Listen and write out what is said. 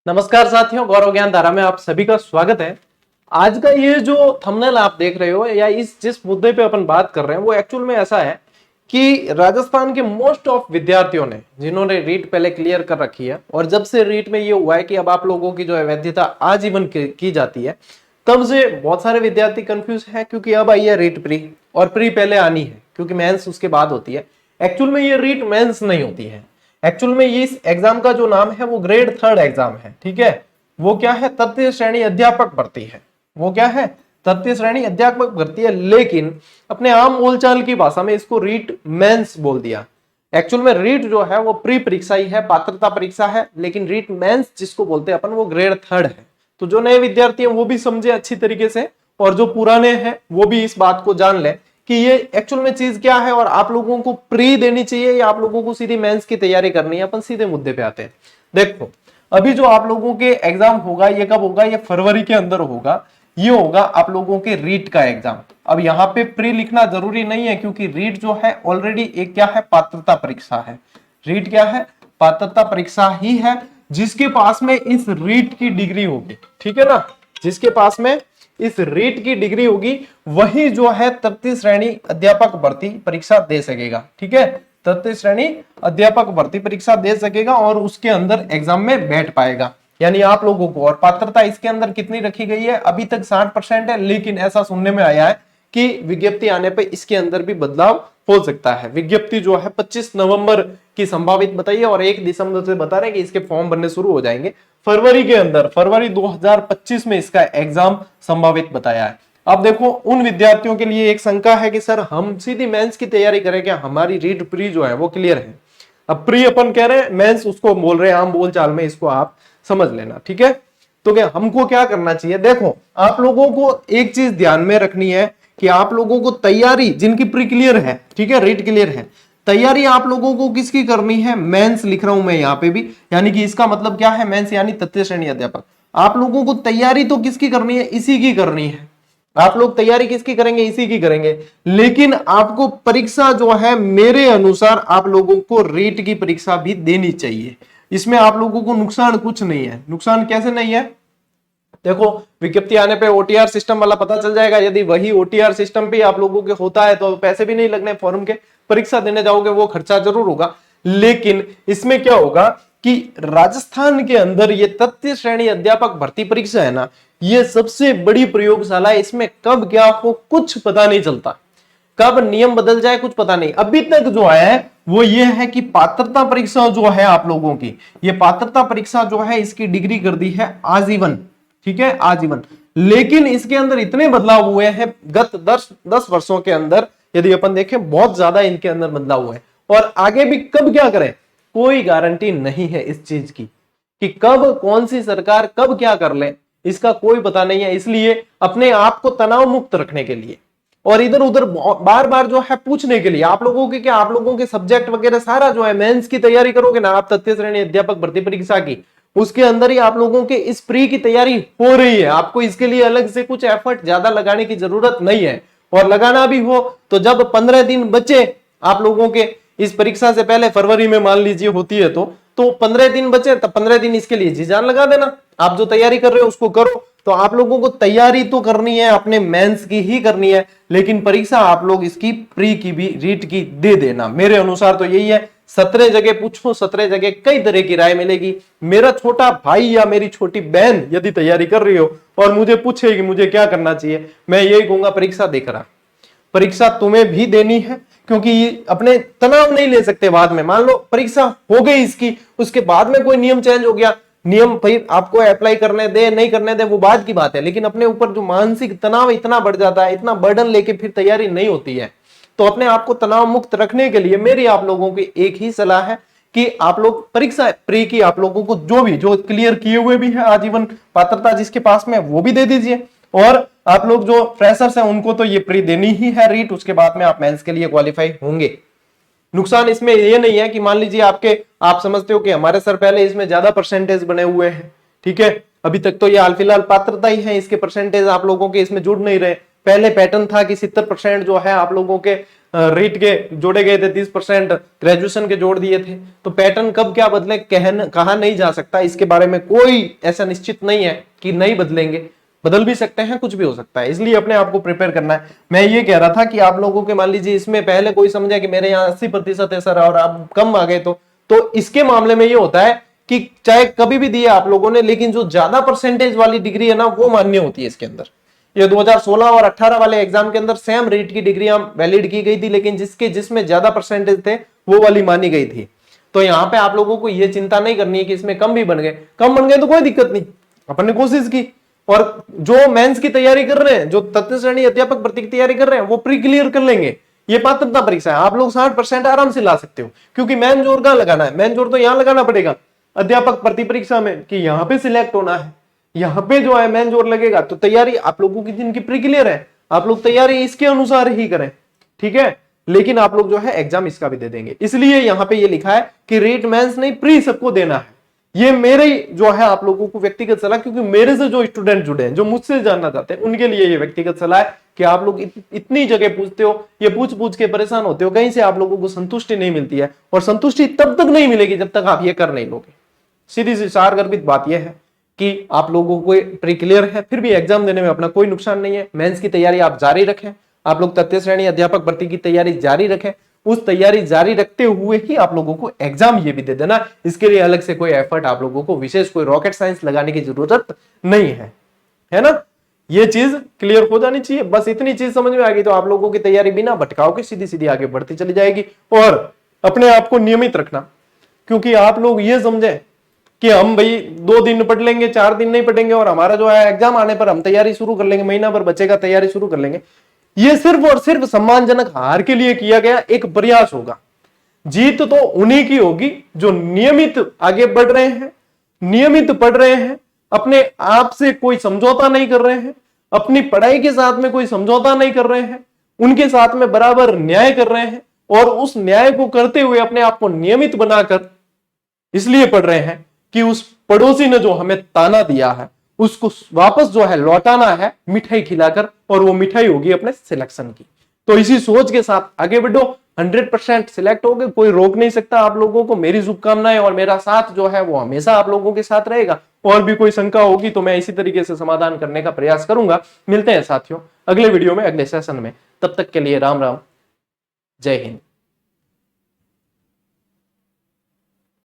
नमस्कार साथियों, गौरव ज्ञान धारा में आप सभी का स्वागत है। आज का ये जो थंबनेल आप देख रहे हो या इस जिस मुद्दे पे अपन बात कर रहे हैं वो एक्चुअल में ऐसा है कि राजस्थान के मोस्ट ऑफ विद्यार्थियों ने जिन्होंने रीट पहले क्लियर कर रखी है और जब से रीट में ये हुआ है कि अब आप लोगों की जो है वैधता आजीवन की जाती है, तब से बहुत सारे विद्यार्थी कंफ्यूज हैं क्योंकि अब आई है रीट प्री और प्री पहले आनी है क्योंकि मेंस उसके बाद होती है। एक्चुअल में ये रीट मेंस नहीं होती है। एक्चुअल में ये इस एग्जाम का जो नाम है वो ग्रेड 3 एग्जाम है। ठीक है, वो क्या है? तृतीय श्रेणी अध्यापक भर्ती है। वो क्या है? तृतीय श्रेणी अध्यापक भर्ती है, लेकिन अपने आम बोलचाल की भाषा में इसको रीट मेंस बोल दिया। एक्चुअल में रीट जो है वो प्री परीक्षा ही है, पात्रता परीक्षा है, लेकिन रीट मेंस जिसको बोलते हैं अपन वो ग्रेड 3 है। तो जो नए विद्यार्थी हैं वो भी समझे अच्छी तरीके से और जो पुराने हैं वो भी इस बात को जान ले कि ये एक्चुअल में चीज क्या है और आप लोगों को प्री देनी चाहिए या आप लोगों को सीधी मेंस की तैयारी करनी है। अपन सीधे मुद्दे पे आते हैं। देखो, अभी जो आप लोगों के एग्जाम होगा ये कब होगा? ये फरवरी के अंदर होगा। ये होगा आप लोगों के रीट का एग्जाम। अब यहाँ पे प्री लिखना जरूरी नहीं है क्योंकि रीट जो है ऑलरेडी एक क्या है? पात्रता परीक्षा है। रीट क्या है? पात्रता परीक्षा ही है। जिसके पास में इस रीट की डिग्री होगी, ठीक है ना, जिसके पास में इस रीट की डिग्री होगी वही जो है तृतीय श्रेणी अध्यापक भर्ती परीक्षा दे सकेगा। ठीक है, तृतीय श्रेणी अध्यापक भर्ती परीक्षा दे सकेगा और उसके अंदर एग्जाम में बैठ पाएगा। यानी आप लोगों को, और पात्रता इसके अंदर कितनी रखी गई है? अभी तक 60% है, लेकिन ऐसा सुनने में आया है कि विज्ञप्ति आने पे इसके अंदर भी बदलाव हो सकता है। विज्ञप्ति जो है 25 नवंबर की संभावित बताइए और 1 दिसंबर से बता रहे हैं कि इसके फॉर्म बनने शुरू हो जाएंगे फरवरी के अंदर। फरवरी 2025 में इसका एग्जाम संभावित बताया है। अब देखो, उन विद्यार्थियों के लिए एक शंका है कि सर हम सीधी मेंस की तैयारी करें क्या? हमारी रीट प्री जो है वो क्लियर है। अब प्री अपन कह रहे हैं, मेंस उसको बोल रहे हैं आम बोलचाल में, इसको आप समझ लेना। ठीक है, तो क्या हमको क्या करना चाहिए? देखो, आप लोगों को एक चीज ध्यान में रखनी है कि आप लोगों को तैयारी, जिनकी प्री क्लियर है, ठीक है, रीट क्लियर है, तैयारी आप लोगों को किसकी करनी है? मेंस लिख रहा हूं मैं यहां पे भी, यानी कि इसका मतलब क्या है? मेंस यानी तृतीय श्रेणी अध्यापक। आप लोगों को तैयारी तो किसकी करनी है? इसी की करनी है। आप लोग तैयारी किसकी करेंगे? इसी की करेंगे। लेकिन आपको परीक्षा जो है मेरे अनुसार आप लोगों को रीट की परीक्षा भी देनी चाहिए। इसमें आप लोगों को नुकसान कुछ नहीं है। नुकसान कैसे नहीं है? देखो, विज्ञप्ति आने पे ओटीआर सिस्टम वाला पता चल जाएगा। यदि वही ओटीआर सिस्टम पे आप लोगों के होता है तो पैसे भी नहीं लगने फॉर्म के। परीक्षा देने जाओगे वो खर्चा जरूर होगा, लेकिन इसमें क्या होगा कि राजस्थान के अंदर ये तृतीय श्रेणी अध्यापक भर्ती परीक्षा है ना, ये सबसे बड़ी प्रयोगशाला है। इसमें कब क्या हो कुछ पता नहीं चलता, कब नियम बदल जाए कुछ पता नहीं। अभी तक जो है वो ये है कि पात्रता परीक्षा जो है आप लोगों की, ये पात्रता परीक्षा जो है इसकी डिग्री कर दी है आजीवन। ठीक है, आजीवन। लेकिन इसके अंदर इतने बदलाव हुए हैं गत 10 वर्षों के अंदर, यदि अपन देखें बहुत ज्यादा इनके अंदर बदलाव हुए हैं। और आगे भी कब क्या करें कोई गारंटी नहीं है इस चीज की कि कब कौन सी सरकार कब क्या कर ले, इसका कोई पता नहीं है। इसलिए अपने आप को तनाव मुक्त रखने के लिए और इधर उधर बार बार जो है पूछने के लिए, आप लोगों के क्या, आप लोगों के सब्जेक्ट वगैरह सारा जो है मेंस की तैयारी करोगे ना आप तृतीय श्रेणी अध्यापक भर्ती परीक्षा की, उसके अंदर ही आप लोगों के इस प्री की तैयारी हो रही है। आपको इसके लिए अलग से कुछ एफर्ट ज्यादा लगाने की जरूरत नहीं है। और लगाना भी हो तो जब 15 दिन बचे आप लोगों के इस परीक्षा से पहले, फरवरी में मान लीजिए होती है तो 15 दिन बचे, तब 15 दिन इसके लिए जी जान लगा देना। आप जो तैयारी कर रहे हो उसको करो। तो आप लोगों को तैयारी तो करनी है, अपने मेंस की ही करनी है, लेकिन परीक्षा आप लोग इसकी प्री की भी, रीट की दे देना। मेरे अनुसार तो यही है। 17 जगह पूछो, 17 जगह कई तरह की राय मिलेगी। मेरा छोटा भाई या मेरी छोटी बहन यदि तैयारी कर रही हो और मुझे पूछे कि मुझे क्या करना चाहिए, मैं यही कहूंगा परीक्षा देख रहा। परीक्षा तुम्हें भी देनी है क्योंकि अपने तनाव नहीं ले सकते बाद में। मान लो परीक्षा हो गई इसकी, उसके बाद में कोई नियम चेंज हो गया, नियम भाई आपको अप्लाई करने दे नहीं करने दे वो बात की बात है, लेकिन अपने ऊपर जो मानसिक तनाव इतना बढ़ जाता है, इतना बर्डन लेके फिर तैयारी नहीं होती है। तो अपने आप को तनाव मुक्त रखने के लिए मेरी आप लोगों की एक ही सलाह है कि आप लोग परीक्षा प्री की आप लोगों को जो क्लियर किए हुए भी है आजीवन पात्रता जिसके पास में, वो भी दे दीजिए। और आप लोग जो फ्रेशर्स हैं उनको तो ये प्री देनी ही है रीट, उसके बाद में आप मेंस के लिए क्वालिफाई होंगे। नुकसान इसमें ये नहीं है कि मान लीजिए आप समझते हो कि हमारे सर पहले इसमें ज्यादा परसेंटेज बने हुए हैं, ठीक है, अभी तक तो ये हाल फिलहाल पात्रता ही है, इसके परसेंटेज आप लोगों के इसमें जुड़ नहीं रहे। पहले पैटर्न था कि 70% जो है आप लोगों के रीट के जोड़े गए थे, 30% ग्रेजुएशन के जोड़ दिए थे। तो पैटर्न कब क्या बदले कहा नहीं जा सकता, इसके बारे में कोई ऐसा निश्चित नहीं है कि नहीं बदलेंगे, बदल भी सकते हैं, कुछ भी हो सकता है। इसलिए अपने आप को प्रिपेयर करना है। मैं ये कह रहा था कि आप लोगों के मान लीजिए इसमें पहले कोई समझा कि मेरे यहाँ 80% है सर और आप कम आ गए, तो इसके मामले में ये होता है कि चाहे कभी भी दिया आप लोगों ने, लेकिन जो ज्यादा परसेंटेज वाली डिग्री है ना वो मान्य होती है इसके अंदर। ये 2016 और 18 वाले एग्जाम के अंदर सेम रेट की डिग्रियां वैलिड की गई थी, लेकिन जिसमें ज्यादा परसेंटेज थे वो वाली मानी गई थी। तो यहाँ पे आप लोगों को ये चिंता नहीं करनी है कि इसमें कम भी बन गए, कम बन गए तो कोई दिक्कत नहीं, अपन ने कोशिश की। और जो मेंस की तैयारी कर रहे हैं, जो तृतीय श्रेणी अध्यापक भर्ती की तैयारी कर रहे हैं, वो प्री क्लियर कर लेंगे। ये पात्रता परीक्षा है, आप लोग 60% आराम से ला सकते हो, क्योंकि मेन जोर कहां लगाना है, मेन जोर तो यहां लगाना पड़ेगा अध्यापक भर्ती परीक्षा में कि यहां पे सिलेक्ट होना है, यहां पे जो है मेन जोर लगेगा। तो तैयारी आप लोगों की जिनकी प्री क्लियर है, आप लोग तैयारी इसके अनुसार ही करें, ठीक है। लेकिन आप लोग जो है एग्जाम इसका भी दे देंगे। इसलिए यहां पे ये लिखा है कि रीट मेंस नहीं, प्री सबको देना है। ये मेरे जो है आप लोगों को व्यक्तिगत सलाह, क्योंकि मेरे से जो स्टूडेंट जुड़े हैं, जो मुझसे जानना चाहते हैं, उनके लिए ये व्यक्तिगत सलाह है कि आप लोग इतनी जगह पूछते हो, ये पूछ पूछ के परेशान होते हो, कहीं से आप लोगों को संतुष्टि नहीं मिलती है, और संतुष्टि तब तक नहीं मिलेगी जब तक आप ये कर नहीं लोगे। सीधी सी सार गर्भित बात यह है कि आप लोगों को प्री क्लियर है, फिर भी एग्जाम देने में अपना कोई नुकसान नहीं है। मेंस की तैयारी आप जारी रखें, आप लोग तृतीय श्रेणी अध्यापक भर्ती की तैयारी जारी रखें, उस तैयारी जारी रखते हुए ही आप लोगों को एग्जाम ये भी दे देना। इसके लिए अलग से कोई एफर्ट आप लोगों को विशेष कोई रॉकेट साइंस लगाने की जरूरत नहीं है ना। ये चीज क्लियर हो जानी चाहिए, बस इतनी चीज समझ में आ गई तो आप लोगों की तैयारी बिना भटकाव के सीधी सीधी आगे बढ़ती चली जाएगी। और अपने आप को नियमित रखना, क्योंकि आप लोग ये समझे कि हम भाई 2 दिन पढ़ लेंगे, 4 दिन नहीं पढ़ेंगे और हमारा जो है एग्जाम आने पर हम तैयारी शुरू कर लेंगे, महीना भर बचेगा तैयारी शुरू कर लेंगे। ये सिर्फ और सिर्फ सम्मानजनक हार के लिए किया गया एक प्रयास होगा। जीत तो उन्हीं की होगी जो नियमित आगे बढ़ रहे हैं, नियमित पढ़ रहे हैं, अपने आप से कोई समझौता नहीं कर रहे हैं, अपनी पढ़ाई के साथ में कोई समझौता नहीं कर रहे हैं, उनके साथ में बराबर न्याय कर रहे हैं, और उस न्याय को करते हुए अपने आप को नियमित बनाकर इसलिए पढ़ रहे हैं कि उस पड़ोसी ने जो हमें ताना दिया है उसको वापस जो है लौटाना है मिठाई खिलाकर, और वो मिठाई होगी अपने सिलेक्शन की। तो इसी सोच के साथ आगे बढ़ो, 100% सिलेक्ट हो गए, कोई रोक नहीं सकता आप लोगों को। मेरी शुभकामनाएं और मेरा साथ जो है वो हमेशा आप लोगों के साथ रहेगा। और भी कोई शंका होगी तो मैं इसी तरीके से समाधान करने का प्रयास करूंगा। मिलते हैं साथियों अगले वीडियो में, अगले सेशन में। तब तक के लिए राम राम, जय हिंद।